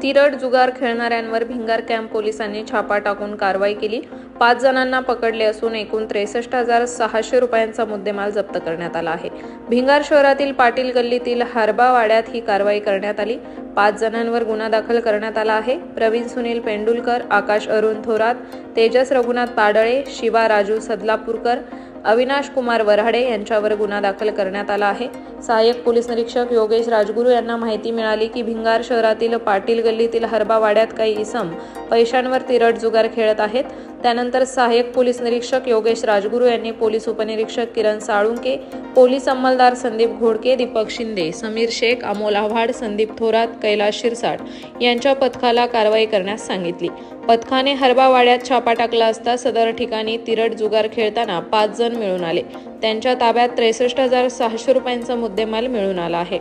तिरड जुगार खेळणाऱ्यांवर भिंगार कॅम्प पोलिसांनी छापा टाकून कारवाई केली। 5 जणांना पकडले असून एकूण 63,600 रुपयांचा मुद्देमाल जप्त करण्यात आला आहे। भिंगार शहरातील पाटील गल्लीतील हरबा वाड्यात ही कारवाई करण्यात आली। 5 जणांवर गुन्हा दाखल करण्यात आला आहे। प्रवीण सुनील पेंडुलकर, आकाश अरुण थोरात, तेजस रघुनाथ पाडळे, शिवा राजू सदलापूरकर, अविनाश कुमार वराडे यांच्यावर गुन्हा दाखल करण्यात आला आहे। सहाय्यक पोलीस निरीक्षक योगेश राजगुरू यांना माहिती मिळाली की भिंगार शहरातील पाटील गल्लीतील हरबा वाड्यात काही इसम पैशांवर तिरड जुगार खेळत आहेत। त्यानंतर सहाय्यक पोलीस निरीक्षक योगेश राजगुरू यांनी पोलीस उपनिरीक्षक किरण साळुंके, पोलीस अंमलदार संदीप घोडके, दीपक शिंदे, समीर शेख, अमोल आव्हाड, संदीप थोरात, कैलास शिरसाट यांच्या पथकाला कारवाई करण्यास सांगितली। पथकाने हरबा वाड्यात छापा टाकला असता सदर ठिकाणी तिरड जुगार खेळताना 5 जण मिळून आले। त्यांच्या ताब्यात 63,600 रुपयांचा मुद्देमाल मिळून आला आहे।